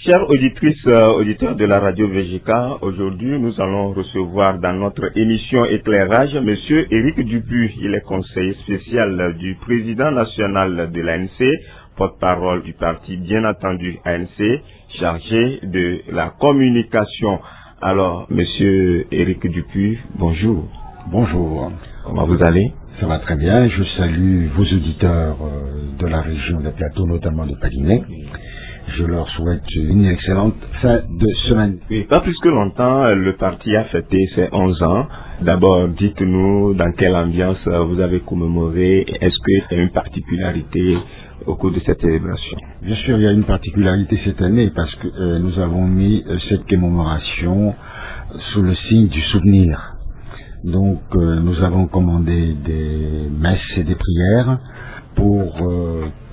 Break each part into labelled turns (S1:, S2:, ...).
S1: Chères auditrices, auditeurs de la radio VGK, aujourd'hui nous allons recevoir dans notre émission Éclairage Monsieur Éric Dupuis. Il est conseiller spécial du président national de l'ANC, porte-parole du parti bien entendu ANC, chargé de la communication. Alors, Monsieur Éric Dupuis, bonjour.
S2: Bonjour.
S1: Comment vous allez?
S2: Ça va très bien. Je salue vos auditeurs de la région des Plateaux, notamment de Palinais. Je leur souhaite une excellente fin de semaine.
S1: Oui, pas plus que longtemps, le parti a fêté ses 11 ans. D'abord, dites-nous dans quelle ambiance vous avez commémoré. Est-ce qu'il y a une particularité au cours de cette célébration?
S2: Bien sûr, il y a une particularité cette année parce que nous avons mis cette commémoration sous le signe du souvenir. Donc, nous avons commandé des messes et des prières pour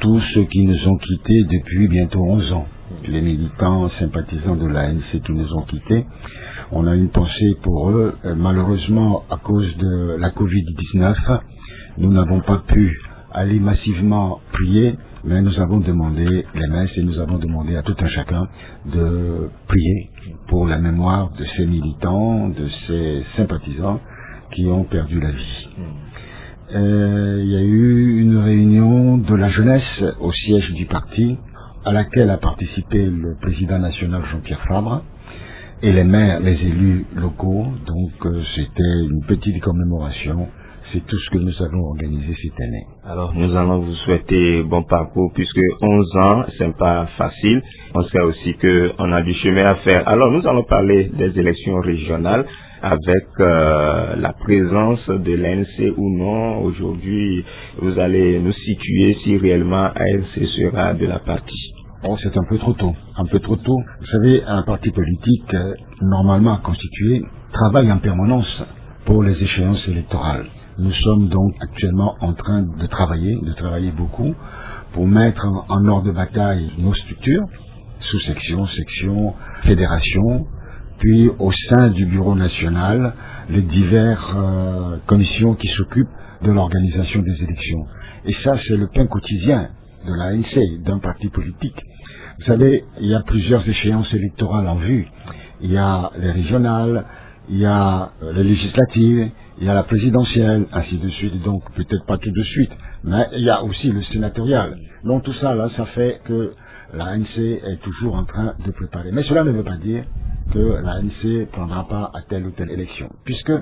S2: tous ceux qui nous ont quittés depuis bientôt 11 ans. Les militants, sympathisants de l'ANC qui nous ont quittés, on a une pensée pour eux. Malheureusement, à cause de la Covid-19, nous n'avons pas pu aller massivement prier, mais nous avons demandé les messes et nous avons demandé à tout un chacun de prier pour la mémoire de ces militants, de ces sympathisants qui ont perdu la vie. Il y a eu une réunion de la jeunesse au siège du parti à laquelle a participé le président national Jean-Pierre Fabre et les maires, les élus locaux. Donc c'était une petite commémoration. C'est tout ce que nous avons organisé cette année.
S1: Alors nous allons vous souhaiter bon parcours puisque 11 ans, c'est pas facile. On sait aussi qu'on a du chemin à faire. Alors nous allons parler des élections régionales avec la présence de l'ANC ou non. Aujourd'hui, vous allez nous situer si réellement ANC sera de la partie.
S2: Oh, c'est un peu trop tôt. Un peu trop tôt. Vous savez, un parti politique normalement constitué travaille en permanence pour les échéances électorales. Nous sommes donc actuellement en train de travailler beaucoup pour mettre en ordre de bataille nos structures, sous-sections, sections, fédérations, puis au sein du bureau national, les diverses commissions qui s'occupent de l'organisation des élections. Et ça, c'est le pain quotidien de l'ANC, d'un parti politique. Vous savez, il y a plusieurs échéances électorales en vue. Il y a les régionales, il y a les législatives, il y a la présidentielle, ainsi de suite. Donc, peut-être pas tout de suite, mais il y a aussi le sénatorial. Donc, tout ça, là, ça fait que l'ANC est toujours en train de préparer. Mais cela ne veut pas dire que l'ANC ne prendra pas à telle ou telle élection, puisque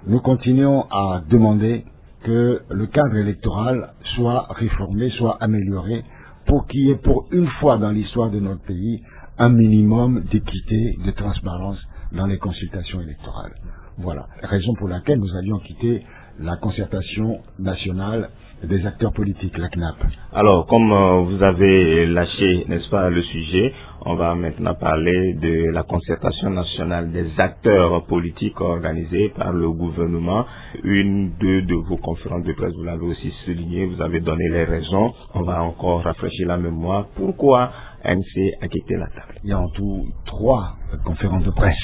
S2: nous continuons à demander que le cadre électoral soit réformé, soit amélioré, pour qu'il y ait pour une fois dans l'histoire de notre pays un minimum d'équité, de transparence dans les consultations électorales. Voilà, raison pour laquelle nous avions quitté la concertation nationale des acteurs politiques, la CNAP.
S1: Alors, comme vous avez lâché, n'est-ce pas, le sujet, on va maintenant parler de la concertation nationale des acteurs politiques organisée par le gouvernement. Deux de vos conférences de presse, vous l'avez aussi souligné, vous avez donné les raisons. On va encore rafraîchir la mémoire. Pourquoi ANC a quitté la table?
S2: Il y a en tout 3 conférences de presse.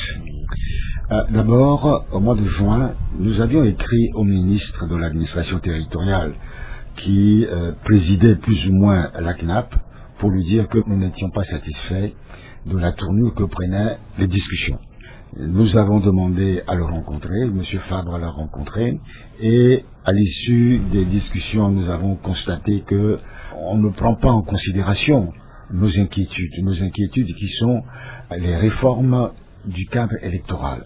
S2: D'abord, au mois de juin, nous avions écrit au ministre de l'administration territoriale qui présidait plus ou moins la CNAP pour lui dire que nous n'étions pas satisfaits de la tournure que prenaient les discussions. Nous avons demandé à le rencontrer, M. Fabre l'a rencontré, et à l'issue des discussions, nous avons constaté que on ne prend pas en considération nos inquiétudes qui sont les réformes du cadre électoral.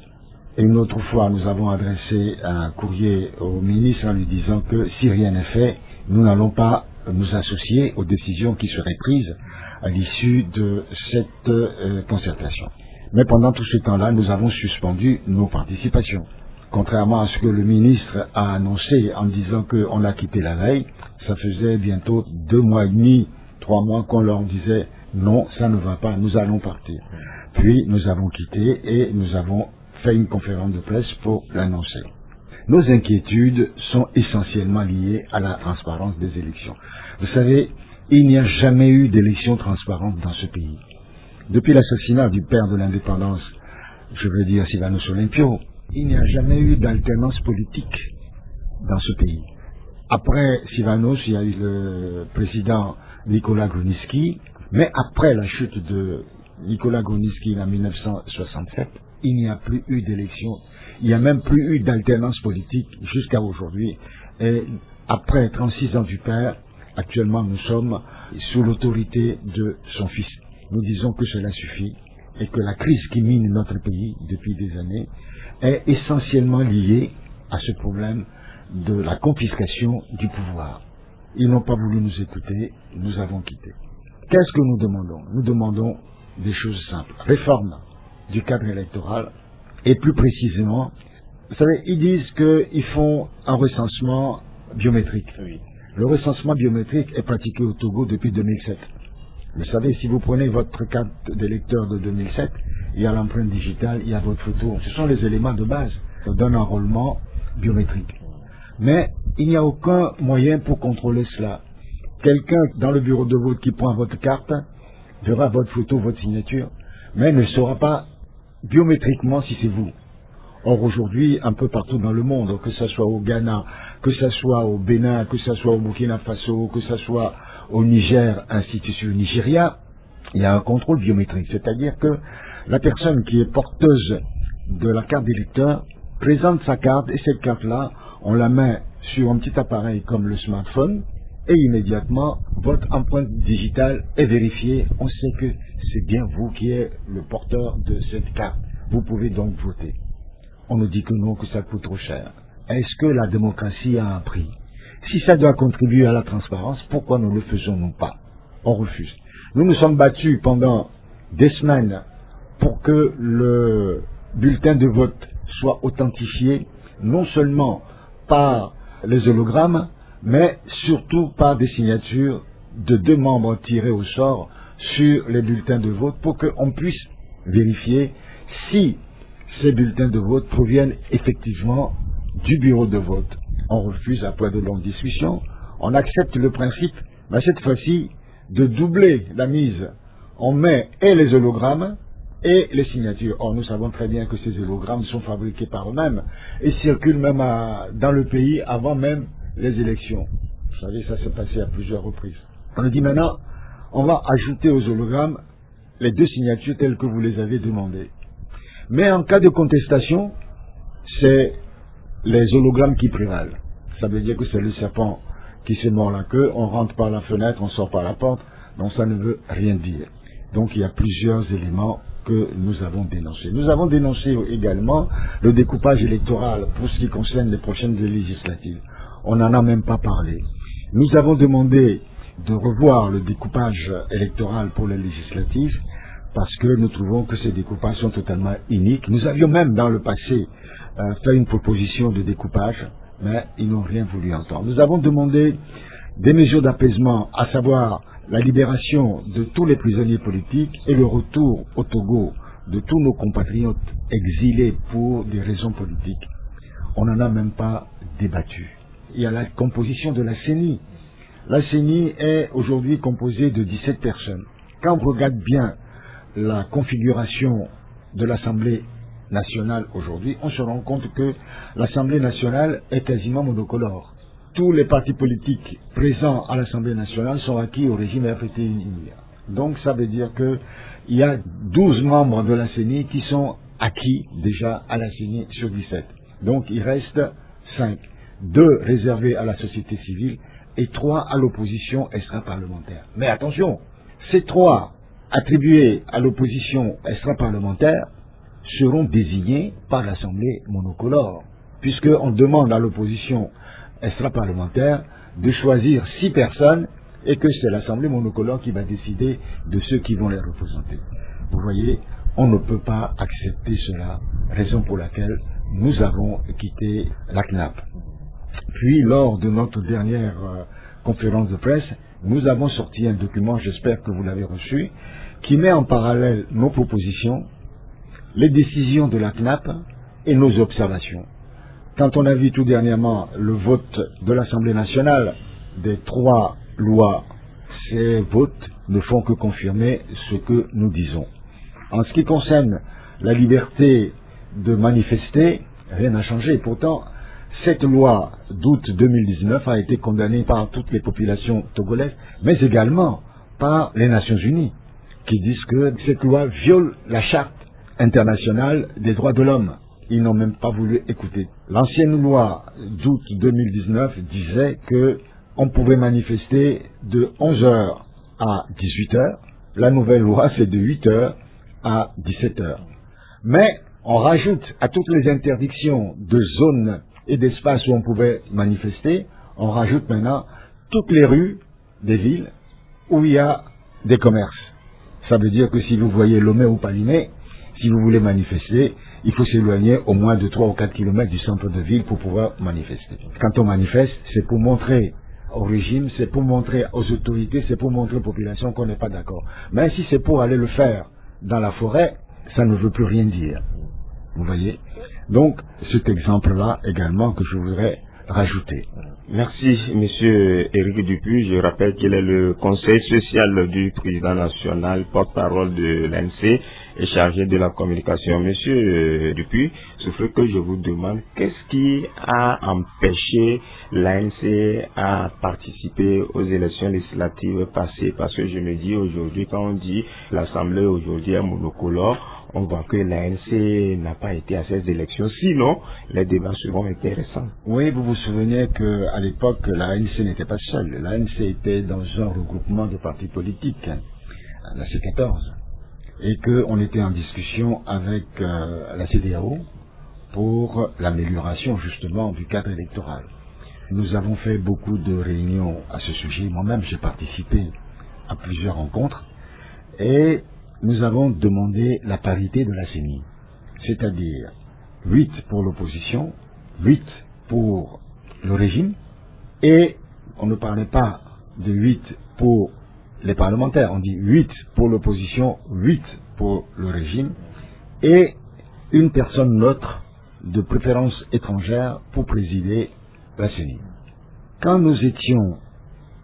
S2: Et une autre fois, nous avons adressé un courrier au ministre en lui disant que si rien n'est fait, nous n'allons pas nous associer aux décisions qui seraient prises à l'issue de cette concertation. Mais pendant tout ce temps-là, nous avons suspendu nos participations. Contrairement à ce que le ministre a annoncé en disant qu'on a quitté la veille, ça faisait bientôt 2 mois et demi, 3 mois qu'on leur disait non, ça ne va pas, nous allons partir. Puis nous avons quitté et nous avons fait une conférence de presse pour l'annoncer. Nos inquiétudes sont essentiellement liées à la transparence des élections. Vous savez, il n'y a jamais eu d'élection transparente dans ce pays. Depuis l'assassinat du père de l'indépendance, je veux dire Sylvanus Olympio, il n'y a jamais eu d'alternance politique dans ce pays. Après Sylvanus, il y a eu le président Nicolas Grunitzky, mais après la chute de Nicolas Grunitzky en 1967, il n'y a plus eu d'élection, il n'y a même plus eu d'alternance politique jusqu'à aujourd'hui. Et après 36 ans du père, actuellement nous sommes sous l'autorité de son fils. Nous disons que cela suffit et que la crise qui mine notre pays depuis des années est essentiellement liée à ce problème de la confiscation du pouvoir. Ils n'ont pas voulu nous écouter, nous avons quitté. Qu'est-ce que nous demandons? Nous demandons des choses simples. Réforme du cadre électoral et plus précisément, vous savez, ils disent qu'ils font un recensement biométrique.
S1: Oui.
S2: Le recensement biométrique est pratiqué au Togo depuis 2007. Vous savez, si vous prenez votre carte d'électeur de 2007, il y a l'empreinte digitale, il y a votre photo. Ce sont les éléments de base d'un enrôlement biométrique. Mais il n'y a aucun moyen pour contrôler cela. Quelqu'un dans le bureau de vote qui prend votre carte verra votre photo, votre signature, mais ne saura pas biométriquement si c'est vous. Or aujourd'hui, un peu partout dans le monde, que ce soit au Ghana, que ce soit au Bénin, que ce soit au Burkina Faso, que ce soit au Niger, ainsi que sur le Nigeria, il y a un contrôle biométrique. C'est-à-dire que la personne qui est porteuse de la carte d'électeur présente sa carte et cette carte-là, on la met sur un petit appareil comme le smartphone et immédiatement, votre empreinte digitale est vérifiée. On sait que c'est bien vous qui êtes le porteur de cette carte. Vous pouvez donc voter. On nous dit que non, que ça coûte trop cher. Est-ce que la démocratie a un prix? Si ça doit contribuer à la transparence, pourquoi ne le faisons-nous pas? On refuse. Nous nous sommes battus pendant des semaines pour que le bulletin de vote soit authentifié, non seulement par les hologrammes, mais surtout par des signatures de 2 membres tirés au sort sur les bulletins de vote pour qu'on puisse vérifier si ces bulletins de vote proviennent effectivement du bureau de vote. On refuse après de longues discussions, on accepte le principe, mais cette fois-ci, de doubler la mise. On met et les hologrammes et les signatures. Or, nous savons très bien que ces hologrammes sont fabriqués par eux-mêmes et circulent même dans le pays avant même les élections. Vous savez, ça s'est passé à plusieurs reprises. On a dit maintenant, on va ajouter aux hologrammes les 2 signatures telles que vous les avez demandées. Mais en cas de contestation, c'est les hologrammes qui prévalent. Ça veut dire que c'est le serpent qui se mord la queue, on rentre par la fenêtre, on sort par la porte, donc ça ne veut rien dire. Donc il y a plusieurs éléments que nous avons dénoncés. Nous avons dénoncé également le découpage électoral pour ce qui concerne les prochaines législatives. On n'en a même pas parlé. Nous avons demandé de revoir le découpage électoral pour les législatives parce que nous trouvons que ces découpages sont totalement iniques. Nous avions même dans le passé fait une proposition de découpage, mais ils n'ont rien voulu entendre. Nous avons demandé des mesures d'apaisement, à savoir la libération de tous les prisonniers politiques et le retour au Togo de tous nos compatriotes exilés pour des raisons politiques. On n'en a même pas débattu. Il y a la composition de la CENI. La CENI est aujourd'hui composée de 17 personnes. Quand on regarde bien la configuration de l'Assemblée nationale aujourd'hui, on se rend compte que l'Assemblée nationale est quasiment monocolore. Tous les partis politiques présents à l'Assemblée nationale sont acquis au régime RPT-UNIA. Donc ça veut dire qu'il y a 12 membres de la CENI qui sont acquis déjà à la CENI sur 17. Donc il reste 5. 2 réservés à la société civile et 3 à l'opposition extra-parlementaire. Mais attention, ces 3 attribués à l'opposition extra-parlementaire seront désignés par l'Assemblée monocolore, puisqu'on demande à l'opposition extra-parlementaire de choisir 6 personnes et que c'est l'Assemblée monocolore qui va décider de ceux qui vont les représenter. Vous voyez, on ne peut pas accepter cela, raison pour laquelle nous avons quitté la CNAP. Puis, lors de notre dernière conférence de presse, nous avons sorti un document, j'espère que vous l'avez reçu, qui met en parallèle nos propositions, les décisions de la CNAP et nos observations. Quand on a vu tout dernièrement le vote de l'Assemblée nationale des 3 lois, ces votes ne font que confirmer ce que nous disons. En ce qui concerne la liberté de manifester, rien n'a changé. Pourtant, cette loi d'août 2019 a été condamnée par toutes les populations togolaises, mais également par les Nations Unies. qui disent que cette loi viole la charte internationale des droits de l'homme. Ils n'ont même pas voulu écouter. L'ancienne loi d'août 2019 disait que on pouvait manifester de 11h à 18h. La nouvelle loi, c'est de 8h à 17h. Mais on rajoute à toutes les interdictions de zones et d'espaces où on pouvait manifester, on rajoute maintenant toutes les rues des villes où il y a des commerces. Ça veut dire que si vous voyez Lomé ou Palimé, si vous voulez manifester, il faut s'éloigner au moins de 3 ou 4 kilomètres du centre de ville pour pouvoir manifester. Quand on manifeste, c'est pour montrer au régime, c'est pour montrer aux autorités, c'est pour montrer aux populations qu'on n'est pas d'accord. Mais si c'est pour aller le faire dans la forêt, ça ne veut plus rien dire. Vous voyez? Donc, cet exemple-là également que je voudrais rajouter.
S1: Merci, Monsieur Éric Dupuy. Je rappelle qu'il est le conseiller spécial du président national, porte-parole de l'ANC et chargé de la communication. Monsieur Dupuy, sauf que je vous demande, qu'est-ce qui a empêché l'ANC à participer aux élections législatives passées? Parce que je me dis aujourd'hui, quand on dit l'Assemblée aujourd'hui est monocolore, on voit que l'ANC n'a pas été à ces élections, sinon les débats seront intéressants.
S2: Oui, vous vous souvenez qu'à l'époque, l'ANC n'était pas seule. L'ANC était dans un regroupement de partis politiques, la C14, et qu'on était en discussion avec la CEDEAO pour l'amélioration justement du cadre électoral. Nous avons fait beaucoup de réunions à ce sujet. Moi-même, j'ai participé à plusieurs rencontres et nous avons demandé la parité de la CENI, c'est-à-dire 8 pour l'opposition, 8 pour le régime, et on ne parlait pas de 8 pour les parlementaires, on dit 8 pour l'opposition, 8 pour le régime, et une personne neutre de préférence étrangère pour présider la CENI. Quand nous étions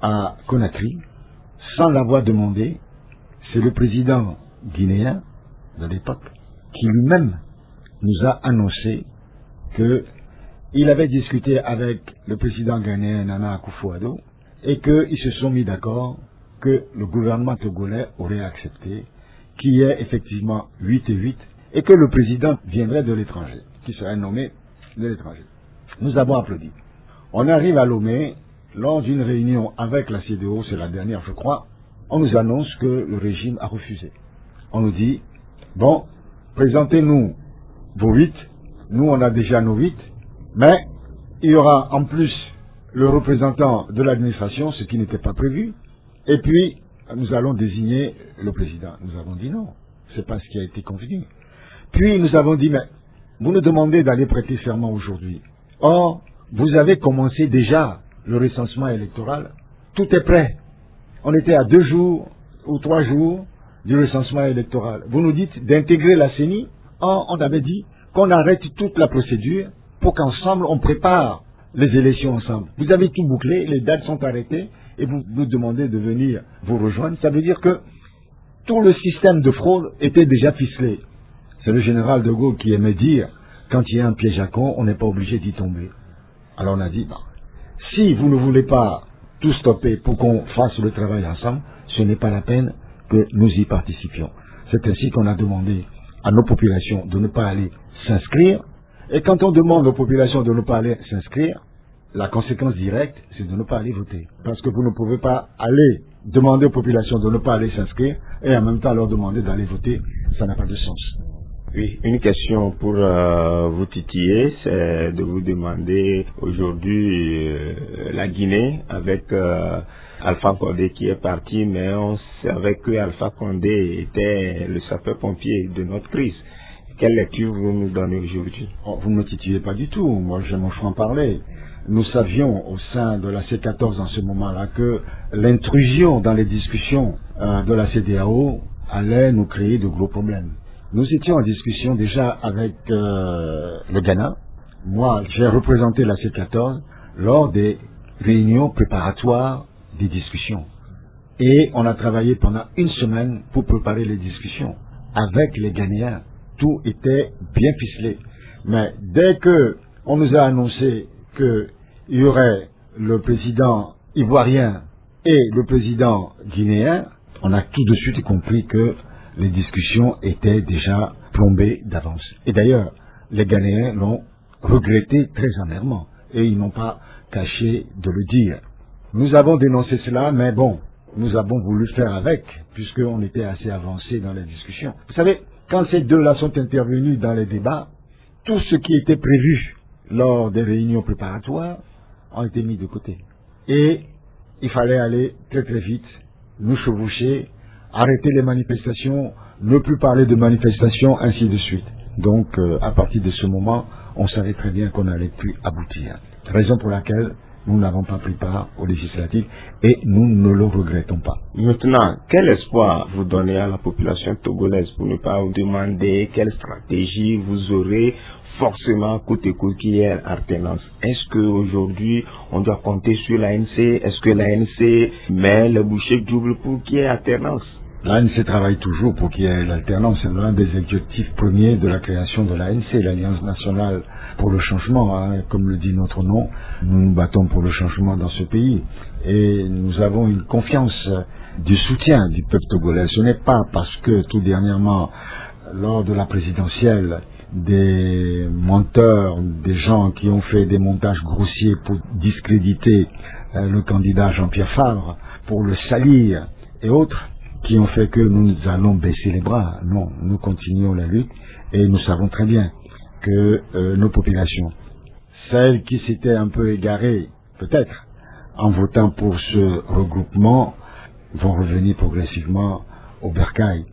S2: à Conakry, sans l'avoir demandé, c'est le président guinéen de l'époque qui lui-même nous a annoncé qu'il avait discuté avec le président ghanéen Nana Akufo-Addo et qu'ils se sont mis d'accord que le gouvernement togolais aurait accepté qu'il y ait effectivement 8 et 8 et que le président viendrait de l'étranger, qui serait nommé de l'étranger. Nous avons applaudi. On arrive à Lomé, lors d'une réunion avec la CEDEAO, c'est la dernière je crois, on nous annonce que le régime a refusé. On nous dit, bon, présentez-nous vos 8, nous on a déjà nos 8, mais il y aura en plus le représentant de l'administration, ce qui n'était pas prévu, et puis nous allons désigner le président. Nous avons dit non, c'est pas ce qui a été convenu. Puis nous avons dit, mais vous nous demandez d'aller prêter serment aujourd'hui. Or, vous avez commencé déjà le recensement électoral, tout est prêt. On était à 2 jours ou 3 jours du recensement électoral. Vous nous dites d'intégrer la CENI. Or, on avait dit qu'on arrête toute la procédure pour qu'ensemble on prépare les élections ensemble. Vous avez tout bouclé, les dates sont arrêtées et vous nous demandez de venir vous rejoindre. Ça veut dire que tout le système de fraude était déjà ficelé. C'est le général de Gaulle qui aimait dire, quand il y a un piège à con, on n'est pas obligé d'y tomber. Alors on a dit, si vous ne voulez pas tout stopper pour qu'on fasse le travail ensemble, ce n'est pas la peine que nous y participions. C'est ainsi qu'on a demandé à nos populations de ne pas aller s'inscrire. Et quand on demande aux populations de ne pas aller s'inscrire, la conséquence directe, c'est de ne pas aller voter. Parce que vous ne pouvez pas aller demander aux populations de ne pas aller s'inscrire et en même temps leur demander d'aller voter. Ça n'a pas de sens.
S1: Oui, une question pour vous titiller, c'est de vous demander aujourd'hui la Guinée avec Alpha Condé qui est parti, mais on savait que Alpha Condé était le sapeur-pompier de notre crise. Quelle lecture vous nous donnez aujourd'hui?
S2: Vous ne me titillez pas du tout, moi j'ai mon franc-parler. Nous savions au sein de la C14 en ce moment-là que l'intrusion dans les discussions de la CEDEAO allait nous créer de gros problèmes. Nous étions en discussion déjà avec le Ghana. Moi, j'ai représenté la C14 lors des réunions préparatoires des discussions. Et on a travaillé pendant 1 semaine pour préparer les discussions avec les Ghanéens. Tout était bien ficelé. Mais dès que on nous a annoncé qu'il y aurait le président ivoirien et le président guinéen, on a tout de suite compris que les discussions étaient déjà plombées d'avance. Et d'ailleurs, les Ghanéens l'ont regretté très amèrement, et ils n'ont pas caché de le dire. Nous avons dénoncé cela, mais bon, nous avons voulu faire avec, puisqu'on était assez avancé dans les discussions. Vous savez, quand ces deux-là sont intervenus dans les débats, tout ce qui était prévu lors des réunions préparatoires a été mis de côté. Et il fallait aller très très vite, nous chevaucher, arrêter les manifestations, ne plus parler de manifestations, ainsi de suite. Donc, à partir de ce moment, on savait très bien qu'on n'allait plus aboutir. Raison pour laquelle nous n'avons pas pris part aux législatives et nous ne le regrettons pas.
S1: Maintenant, quel espoir vous donnez à la population togolaise, pour ne pas vous demander quelle stratégie vous aurez forcément coûte et coûte qui est alternance? Est-ce qu'aujourd'hui on doit compter sur l'ANC? Est-ce que l'ANC met le bouchée double pour qu'il y ait alternance?
S2: L'ANC travaille toujours pour qu'il y ait l'alternance. C'est l'un des objectifs premiers de la création de l'ANC, l'Alliance nationale pour le changement. Comme le dit notre nom, nous nous battons pour le changement dans ce pays. Et nous avons une confiance du soutien du peuple togolais. Ce n'est pas parce que tout dernièrement, lors de la présidentielle, des menteurs, des gens qui ont fait des montages grossiers pour discréditer le candidat Jean-Pierre Favre, pour le salir et autres, qui ont fait que nous allons baisser les bras. Non, nous continuons la lutte et nous savons très bien que nos populations, celles qui s'étaient un peu égarées, peut-être, en votant pour ce regroupement, vont revenir progressivement au bercail.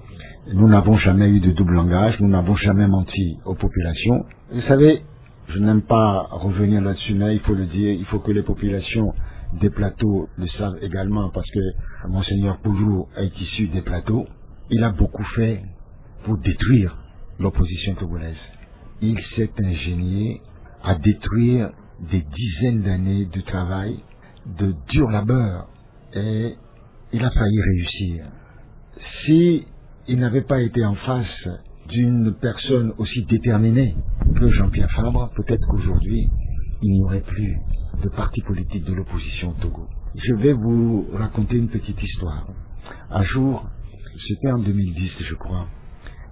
S2: Nous n'avons jamais eu de double langage, nous n'avons jamais menti aux populations. Vous savez, je n'aime pas revenir là-dessus, mais il faut le dire, il faut que les populations des plateaux le savent également, parce que Monseigneur Poujou est issu des plateaux. Il a beaucoup fait pour détruire l'opposition togolaise. Il s'est ingénié à détruire des dizaines d'années de travail, de dur labeur, et il a failli réussir. Si il n'avait pas été en face d'une personne aussi déterminée que Jean-Pierre Fabre, peut-être qu'aujourd'hui, il n'y aurait plus de parti politique de l'opposition au Togo. Je vais vous raconter une petite histoire. Un jour, c'était en 2010, je crois,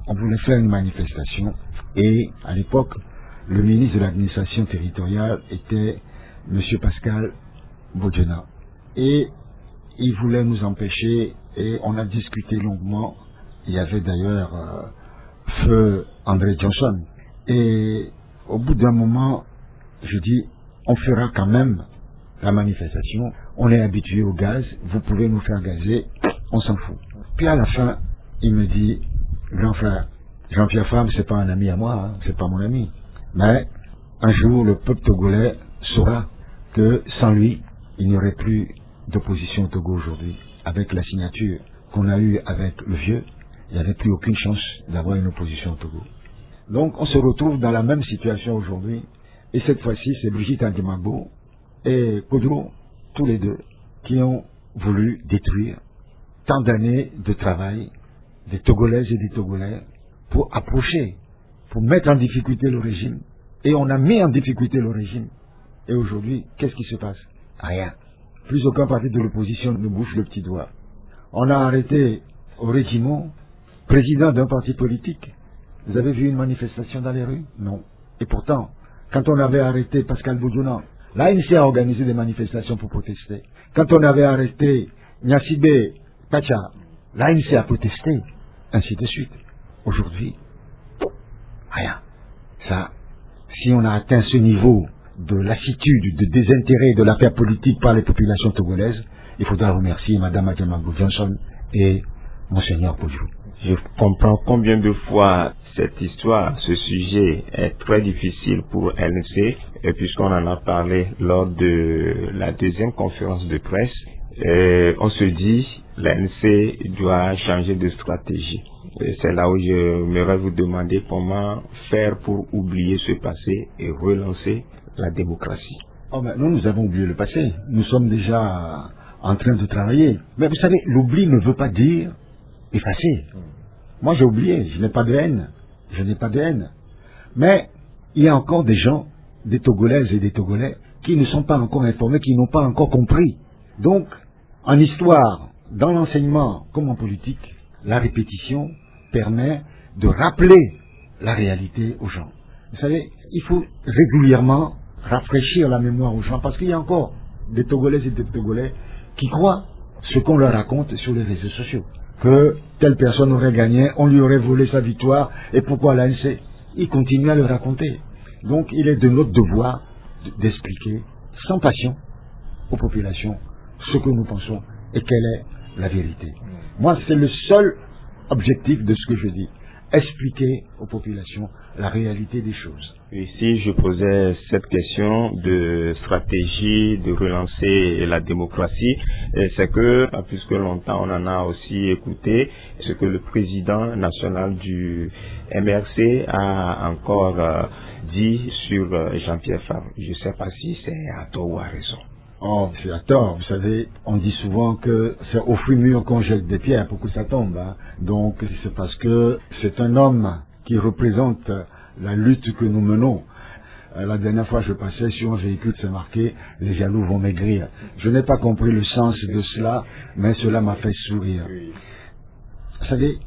S2: on voulait faire une manifestation et à l'époque, le ministre de l'administration territoriale était M. Pascal Bodjena. Et il voulait nous empêcher et on a discuté longuement. Il y avait d'ailleurs feu André Johnson. Et au bout d'un moment, je dis, on fera quand même la manifestation. On est habitué au gaz, vous pouvez nous faire gazer, on s'en fout. Puis à la fin, il me dit, grand frère, Jean-Pierre Fabre, c'est pas un ami à moi, c'est pas mon ami. Mais un jour, le peuple togolais saura que sans lui, il n'y aurait plus d'opposition au Togo aujourd'hui. Avec la signature qu'on a eue avec le vieux, il n'y avait plus aucune chance d'avoir une opposition au Togo. Donc on se retrouve dans la même situation aujourd'hui. Et cette fois-ci, c'est Brigitte Anguimagbo et Kodro, tous les deux, qui ont voulu détruire tant d'années de travail des Togolaises et des Togolais pour approcher, pour mettre en difficulté le régime. Et on a mis en difficulté le régime. Et aujourd'hui, qu'est-ce qui se passe? Rien. Plus aucun parti de l'opposition ne bouge le petit doigt. On a arrêté au régiment, président d'un parti politique. Vous avez vu une manifestation dans les rues? Non. Et pourtant, quand on avait arrêté Pascal Bodjena, l'ANC a organisé des manifestations pour protester. Quand on avait arrêté Nyasibé Pacha, l'ANC a protesté, ainsi de suite. Aujourd'hui, rien. Ça, si on a atteint ce niveau de lassitude, de désintérêt de l'affaire politique par les populations togolaises, il faudra remercier Mme Adjamagbo Johnson et Monseigneur Poujou.
S1: Je comprends combien de fois cette histoire, ce sujet est très difficile pour l'ANC, et puisqu'on en a parlé lors de la deuxième conférence de presse, on se dit l'ANC doit changer de stratégie. C'est là où je voudrais vous demander comment faire pour oublier ce passé et relancer la démocratie.
S2: Oh ben, nous avons oublié le passé. Nous sommes déjà en train de travailler. Mais vous savez, l'oubli ne veut pas dire effacer. Moi j'ai oublié, je n'ai pas de haine. Je n'ai pas de haine. Mais il y a encore des gens, des Togolaises et des Togolais, qui ne sont pas encore informés, qui n'ont pas encore compris. Donc, en histoire, dans l'enseignement comme en politique, la répétition permet de rappeler la réalité aux gens. Vous savez, il faut régulièrement rafraîchir la mémoire aux gens, parce qu'il y a encore des Togolaises et des Togolais qui croient ce qu'on leur raconte sur les réseaux sociaux. Que telle personne aurait gagné, on lui aurait volé sa victoire, et pourquoi l'ANC? Ils continuent à le raconter. Donc il est de notre devoir d'expliquer sans passion aux populations ce que nous pensons et quelle est la vérité. Moi, c'est le seul objectif de ce que je dis. Expliquer aux populations la réalité des choses.
S1: Et si je posais cette question de stratégie de relancer la démocratie, c'est que, pas plus que longtemps, on en a aussi écouté ce que le président national du MRC a encore dit sur Jean-Pierre Fabre. Je ne sais pas si c'est à tort ou à raison.
S2: Oh, c'est à tort. Vous savez, on dit souvent que c'est au fruit mûr qu'on jette des pierres pour que ça tombe. Hein. Donc, c'est parce que c'est un homme qui représente la lutte que nous menons. La dernière fois, je passais sur un véhicule, c'est marqué « Les jaloux vont maigrir ». Je n'ai pas compris le sens de cela, mais cela m'a fait sourire. Vous savez,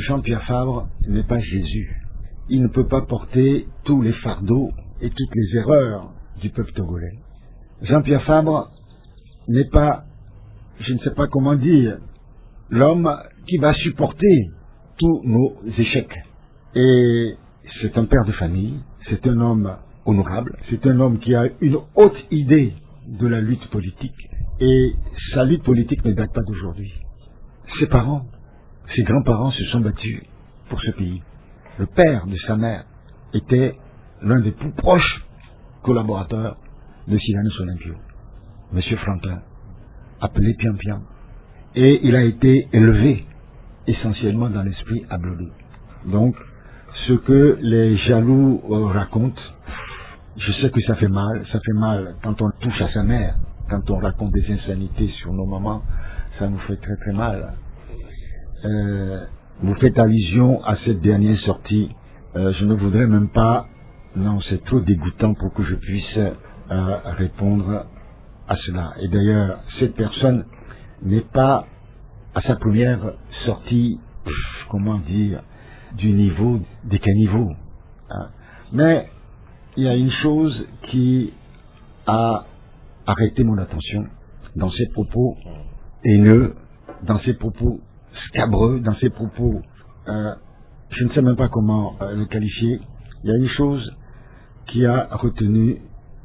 S2: Jean-Pierre Fabre n'est pas Jésus. Il ne peut pas porter tous les fardeaux et toutes les erreurs du peuple togolais. Jean-Pierre Fabre n'est pas, je ne sais pas comment dire, l'homme qui va supporter tous nos échecs. Et c'est un père de famille, c'est un homme honorable, c'est un homme qui a une haute idée de la lutte politique. Et sa lutte politique ne date pas d'aujourd'hui. Ses parents, ses grands-parents se sont battus pour ce pays. Le père de sa mère était l'un des plus proches collaborateurs de Silanus Olympio, M. Franklin, appelé Pian Pian. Et il a été élevé essentiellement dans l'esprit abloudou. Donc, ce que les jaloux racontent, je sais que ça fait mal quand on touche à sa mère, quand on raconte des insanités sur nos mamans, ça nous fait très très mal. Vous faites allusion à cette dernière sortie, je ne voudrais même pas, non, c'est trop dégoûtant pour que je puisse répondre à cela. Et d'ailleurs, cette personne n'est pas à sa première sortie, comment dire, du niveau, des caniveaux. Hein. Mais il y a une chose qui a arrêté mon attention dans ses propos haineux, dans ses propos scabreux, dans ses propos, je ne sais même pas comment le qualifier. Il y a une chose qui a retenu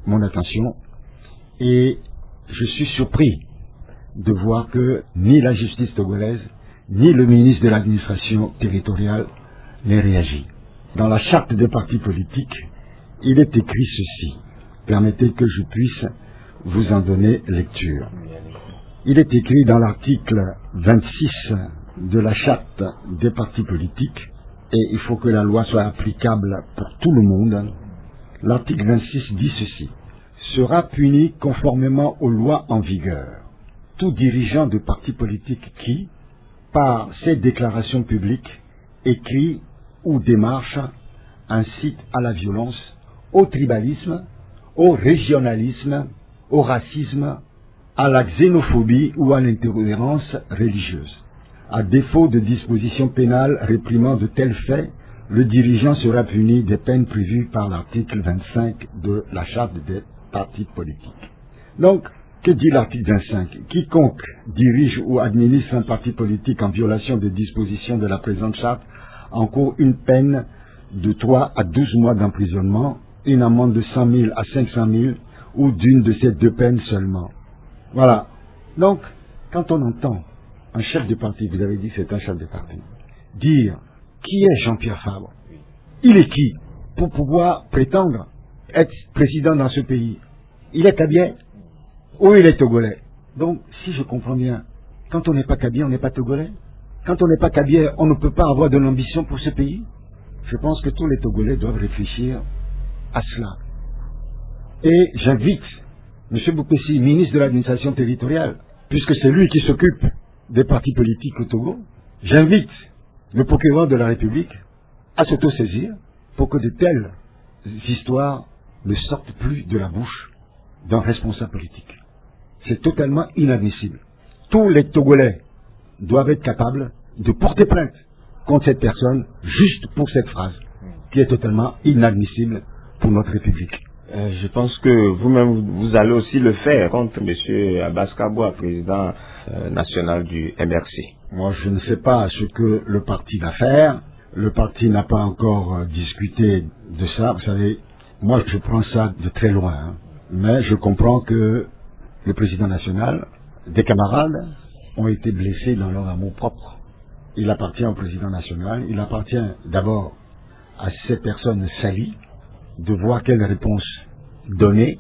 S2: mon attention et je suis surpris de voir que ni la justice togolaise, ni le ministre de l'administration territoriale n'ait réagi. Dans la charte des partis politiques, il est écrit ceci. Permettez que je puisse vous en donner lecture. Il est écrit dans l'article 26 de la charte des partis politiques, et il faut que la loi soit applicable pour tout le monde. L'article 26 dit ceci. Sera puni conformément aux lois en vigueur tout dirigeant de parti politique qui, par ses déclarations publiques, écrit ou démarche, incite à la violence, au tribalisme, au régionalisme, au racisme, à la xénophobie ou à l'intolérance religieuse. À défaut de dispositions pénales réprimant de tels faits, le dirigeant sera puni des peines prévues par l'article 25 de la charte des partis politiques. Donc, que dit l'article 25? Quiconque dirige ou administre un parti politique en violation des dispositions de la présente charte encourt une peine de 3 à 12 mois d'emprisonnement, une amende de 100 000 à 500 000 ou d'une de ces deux peines seulement. Voilà. Donc, quand on entend un chef de parti, vous avez dit que c'est un chef de parti, dire qui est Jean-Pierre Fabre, il est qui pour pouvoir prétendre être président dans ce pays? Il est kabien ou il est togolais? Donc, si je comprends bien, quand on n'est pas kabien, on n'est pas togolais. Quand on n'est pas kabien, on ne peut pas avoir de l'ambition pour ce pays. Je pense que tous les Togolais doivent réfléchir à cela. Et j'invite M. Boukessi, ministre de l'administration territoriale, puisque c'est lui qui s'occupe des partis politiques au Togo, j'invite le procureur de la République à s'autosaisir pour que de telles histoires ne sortent plus de la bouche d'un responsable politique. C'est totalement inadmissible tous les Togolais doivent être capables de porter plainte contre cette personne juste pour cette phrase, qui est totalement inadmissible pour notre République.
S1: Je pense que vous-même, vous allez aussi le faire contre M. Abbas Kabwa, président national du MRC.
S2: Moi, je ne sais pas ce que le parti va faire. Le parti n'a pas encore discuté de ça. Vous savez, moi, je prends ça de très loin. Hein. Mais je comprends que le président national, des camarades, ont été blessés dans leur amour propre. Il appartient au président national, il appartient d'abord à cette personne salie de voir quelle réponse donner,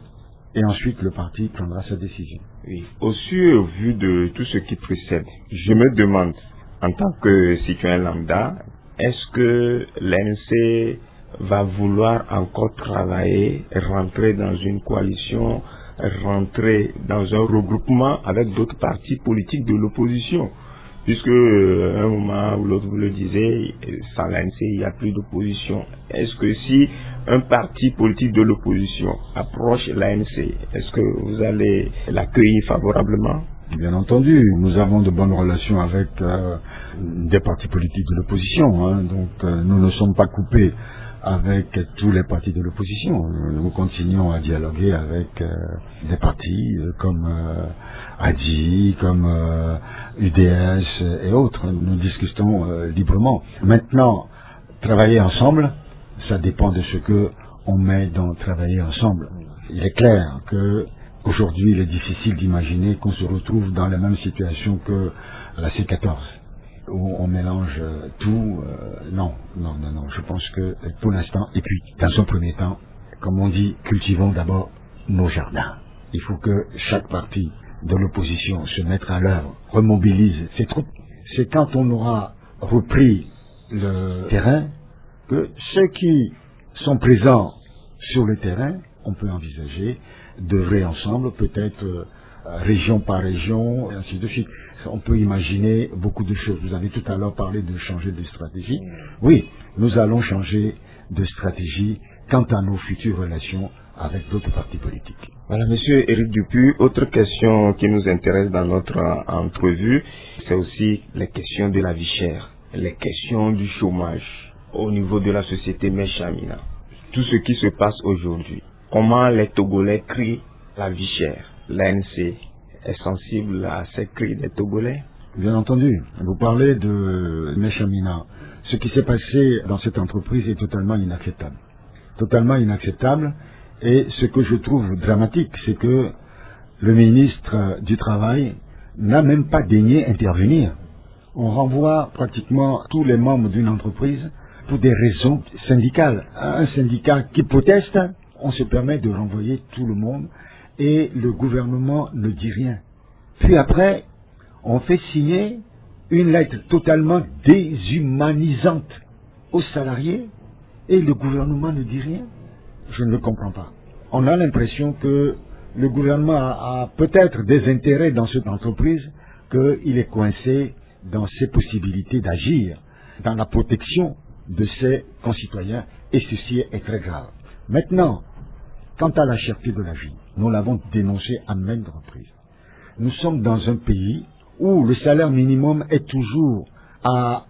S2: et ensuite le parti prendra sa décision.
S1: Oui. Aussi, au vu de tout ce qui précède, je me demande, en tant que citoyen lambda, est-ce que l'ANC va vouloir encore travailler, rentrer dans une coalition, rentrer dans un regroupement avec d'autres partis politiques de l'opposition? Puisque, un moment ou l'autre, vous le disiez, sans l'ANC, il n'y a plus d'opposition. Est-ce que si un parti politique de l'opposition approche l'ANC, est-ce que vous allez l'accueillir favorablement?
S2: Bien entendu, nous avons de bonnes relations avec des partis politiques de l'opposition, hein, donc nous ne sommes pas coupés avec tous les partis de l'opposition. Nous continuons à dialoguer avec des partis comme ADI, comme UDS et autres. Nous discutons librement. Maintenant, travailler ensemble, ça dépend de ce que on met dans travailler ensemble. Il est clair que aujourd'hui, il est difficile d'imaginer qu'on se retrouve dans la même situation que la C14. Où on mélange tout, non, je pense que pour l'instant, et puis dans un premier temps, comme on dit, cultivons d'abord nos jardins. Il faut que chaque parti de l'opposition se mette à l'œuvre, remobilise ses troupes. C'est quand on aura repris le terrain que ceux qui sont présents sur le terrain, on peut envisager d'œuvrer ensemble, peut-être région par région, et ainsi de suite. On peut imaginer beaucoup de choses. Vous avez tout à l'heure parlé de changer de stratégie. Oui, nous allons changer de stratégie quant à nos futures relations avec d'autres partis politiques.
S1: Voilà, Monsieur Éric Dupuy, autre question qui nous intéresse dans notre entrevue, c'est aussi les questions de la vie chère, les questions du chômage au niveau de la société Mechamina. Tout ce qui se passe aujourd'hui, comment les Togolais crient la vie chère? L'ANC est sensible à ces cris des Togolais?
S2: Bien entendu. Vous parlez de Mechamina. Ce qui s'est passé dans cette entreprise est totalement inacceptable. Totalement inacceptable. Et ce que je trouve dramatique, c'est que le ministre du Travail n'a même pas daigné intervenir. On renvoie pratiquement tous les membres d'une entreprise pour des raisons syndicales. Un syndicat qui proteste, on se permet de renvoyer tout le monde et le gouvernement ne dit rien. Puis après, on fait signer une lettre totalement déshumanisante aux salariés et le gouvernement ne dit rien. Je ne le comprends pas. On a l'impression que le gouvernement a peut-être des intérêts dans cette entreprise, qu'il est coincé dans ses possibilités d'agir, dans la protection de ses concitoyens, et ceci est très grave. Maintenant, quant à la cherté de la vie, nous l'avons dénoncé à maintes reprises. Nous sommes dans un pays où le salaire minimum est toujours à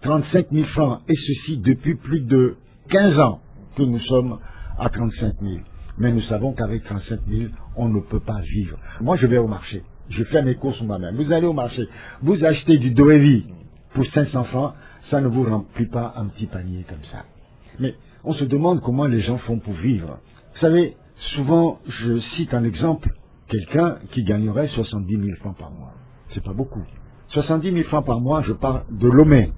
S2: 35 000 francs, et ceci depuis plus de 15 ans que nous sommes à 35 000. Mais nous savons qu'avec 35 000, on ne peut pas vivre. Moi, je vais au marché. Je fais mes courses moi-même. Vous allez au marché. Vous achetez du Doevi pour 500 francs, ça ne vous remplit pas un petit panier comme ça. Mais on se demande comment les gens font pour vivre. Vous savez, souvent, je cite un exemple, quelqu'un qui gagnerait 70 000 francs par mois. C'est pas beaucoup. 70 000 francs par mois, je parle de Lomé.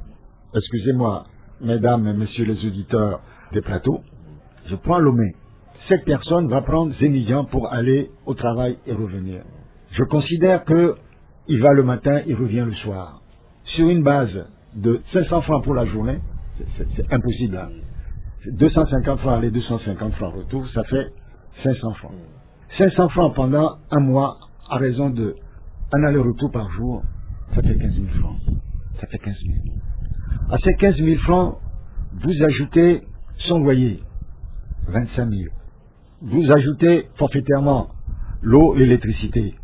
S2: Excusez-moi, mesdames et messieurs les auditeurs des plateaux, je prends Lomé. Cette personne va prendre Zénidjan pour aller au travail et revenir. Je considère que il va le matin, il revient le soir. Sur une base de 500 francs pour la journée, c'est impossible. Hein. 250 francs aller, 250 francs retour, ça fait 500 francs. 500 francs pendant un mois, à raison de un aller-retour par jour, ça fait 15 000 francs. Ça fait 15 000. À ces 15 000 francs, vous ajoutez son loyer, 25 000. Vous ajoutez forfaitairement l'eau et l'électricité,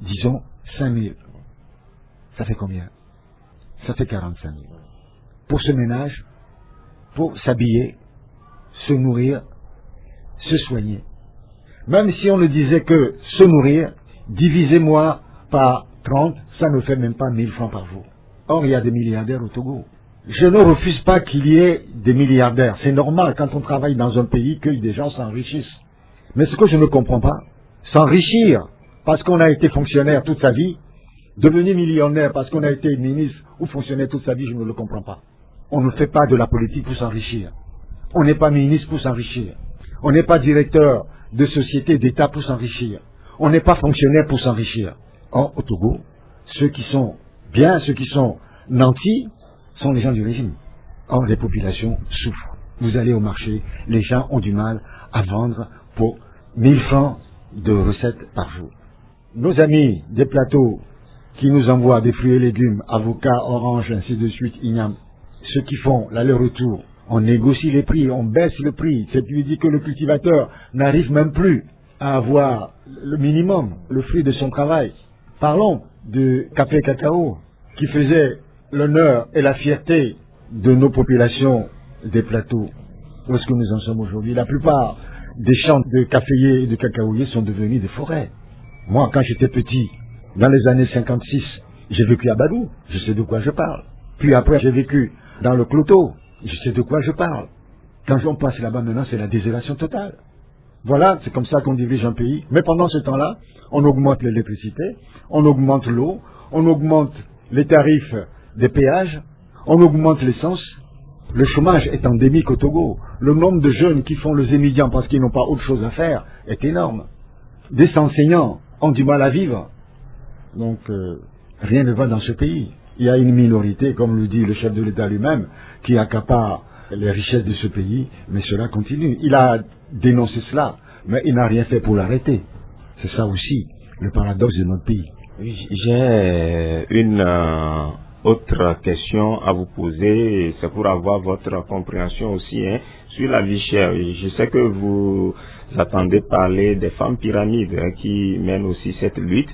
S2: disons 5 000. Ça fait combien? Ça fait 45 000. Pour ce ménage, pour s'habiller, se nourrir, se soigner. Même si on ne disait que se nourrir, divisez-moi par 30, ça ne fait même pas 1000 francs par jour. Or, il y a des milliardaires au Togo. Je ne refuse pas qu'il y ait des milliardaires. C'est normal quand on travaille dans un pays que des gens s'enrichissent. Mais ce que je ne comprends pas, s'enrichir parce qu'on a été fonctionnaire toute sa vie, devenir millionnaire parce qu'on a été ministre ou fonctionnaire toute sa vie, je ne le comprends pas. On ne fait pas de la politique pour s'enrichir. On n'est pas ministre pour s'enrichir. On n'est pas directeur de société d'État pour s'enrichir. On n'est pas fonctionnaire pour s'enrichir. Or, au Togo, ceux qui sont bien, ceux qui sont nantis, sont les gens du régime. Or, les populations souffrent. Vous allez au marché, les gens ont du mal à vendre pour 1000 francs de recettes par jour. Nos amis des plateaux qui nous envoient des fruits et légumes, avocats, oranges, ainsi de suite, igname, ceux qui font l'aller-retour, on négocie les prix, on baisse le prix, c'est lui dit que le cultivateur n'arrive même plus à avoir le minimum, le fruit de son travail. Parlons du café cacao qui faisait l'honneur et la fierté de nos populations des plateaux. Où est-ce que nous en sommes aujourd'hui? La plupart des champs de caféiers et de cacaoyers sont devenus des forêts. Moi, quand j'étais petit, dans les années 56, j'ai vécu à Badou, je sais de quoi je parle. Puis après, j'ai vécu dans le Cloto, je sais de quoi je parle. Quand on passe là-bas maintenant, c'est la désolation totale. Voilà, c'est comme ça qu'on dirige un pays. Mais pendant ce temps-là, on augmente l'électricité, on augmente l'eau, on augmente les tarifs des péages, on augmente l'essence. Le chômage est endémique au Togo. Le nombre de jeunes qui font les émigrants parce qu'ils n'ont pas autre chose à faire est énorme. Des enseignants ont du mal à vivre. Donc, rien ne va dans ce pays. Il y a une minorité, comme le dit le chef de l'État lui-même, qui accapare les richesses de ce pays, mais cela continue. Il a dénoncé cela, mais il n'a rien fait pour l'arrêter. C'est ça aussi, le paradoxe de notre pays.
S1: J'ai une autre question à vous poser, c'est pour avoir votre compréhension aussi sur la vie chère. Je sais que vous attendez parler des femmes pyramides qui mènent aussi cette lutte.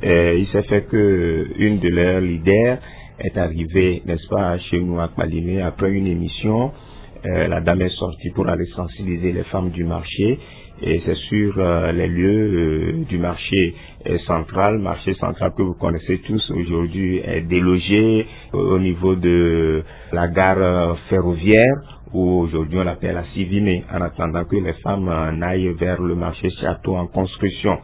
S1: Il s'est fait que une de leurs leaders est arrivée, n'est-ce pas, chez nous à Kpalimé après une émission. La dame est sortie pour aller sensibiliser les femmes du marché. Et c'est sur les lieux du marché central que vous connaissez tous aujourd'hui est délogé au niveau de la gare ferroviaire où aujourd'hui on l'appelle la Civimé en attendant que les femmes n'aillent vers le marché château en construction.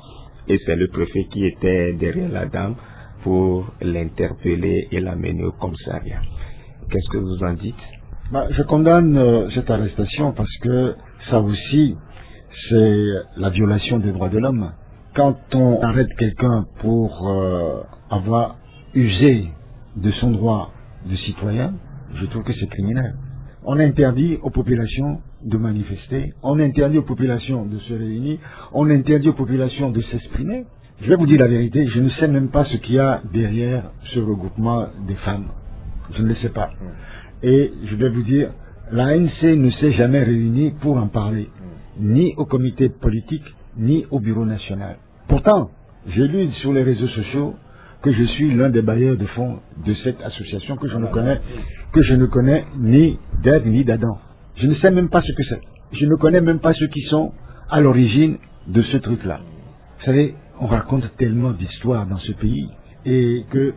S1: Et c'est le préfet qui était derrière la dame pour l'interpeller et l'amener au commissariat. Qu'est-ce que vous en dites?
S2: Je condamne cette arrestation parce que ça aussi c'est la violation des droits de l'homme. Quand on arrête quelqu'un pour avoir usé de son droit de citoyen, je trouve que c'est criminel. On interdit aux populations de manifester, on interdit aux populations de se réunir, on interdit aux populations de s'exprimer. Je vais vous dire la vérité, je ne sais même pas ce qu'il y a derrière ce regroupement des femmes. Je ne le sais pas. Et je vais vous dire, l'ANC ne s'est jamais réunie pour en parler, ni au comité politique, ni au bureau national. Pourtant, j'ai lu sur les réseaux sociaux que je suis l'un des bailleurs de fonds de cette association que je ne connais ni d'Ève ni d'Adam. Je ne sais même pas ce que c'est. Je ne connais même pas ceux qui sont à l'origine de ce truc-là. Vous savez, on raconte tellement d'histoires dans ce pays et que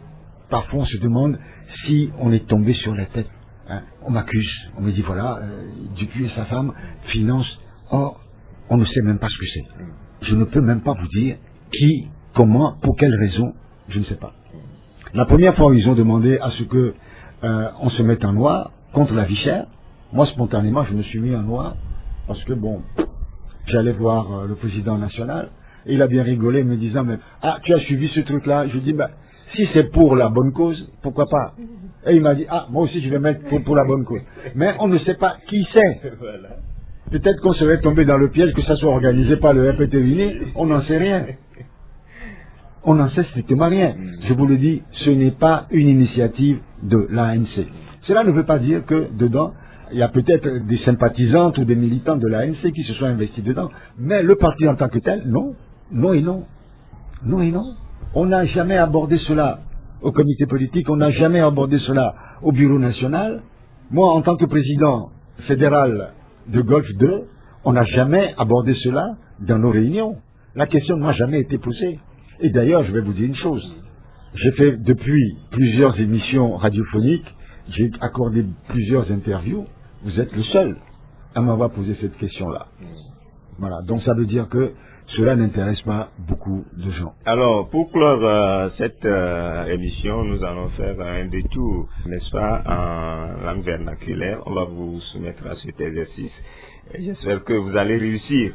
S2: parfois on se demande si on est tombé sur la tête. On m'accuse, on me dit voilà, Dupuis et sa femme financent. Or, on ne sait même pas ce que c'est. Je ne peux même pas vous dire qui, comment, pour quelle raison, je ne sais pas. La première fois, ils ont demandé à ce que on se mette en noir contre la vie chère. Moi, spontanément, je me suis mis en noir parce que, bon, j'allais voir le président national et il a bien rigolé me disant, mais, tu as suivi ce truc-là? Je dis, si c'est pour la bonne cause, pourquoi pas? Et il m'a dit, moi aussi je vais mettre pour la bonne cause. Mais on ne sait pas qui c'est. Peut-être qu'on serait tombé dans le piège que ça soit organisé par le RPT-UNI, on n'en sait rien. On n'en sait strictement rien. Je vous le dis, ce n'est pas une initiative de l'ANC. Cela ne veut pas dire que dedans, il y a peut-être des sympathisantes ou des militants de l'ANC qui se sont investis dedans. Mais le parti en tant que tel, non. Non et non. Non et non. On n'a jamais abordé cela au comité politique. On n'a jamais abordé cela au bureau national. Moi, en tant que président fédéral de Golfe 2, on n'a jamais abordé cela dans nos réunions. La question ne m'a jamais été posée. Et d'ailleurs, je vais vous dire une chose. J'ai fait depuis plusieurs émissions radiophoniques, j'ai accordé plusieurs interviews. Vous êtes le seul à m'avoir posé cette question-là. Voilà. Donc ça veut dire que cela n'intéresse pas beaucoup de gens.
S1: Alors, pour clore cette émission, nous allons faire un détour, n'est-ce pas, en langue vernaculaire. On va vous soumettre à cet exercice. J'espère que vous allez réussir.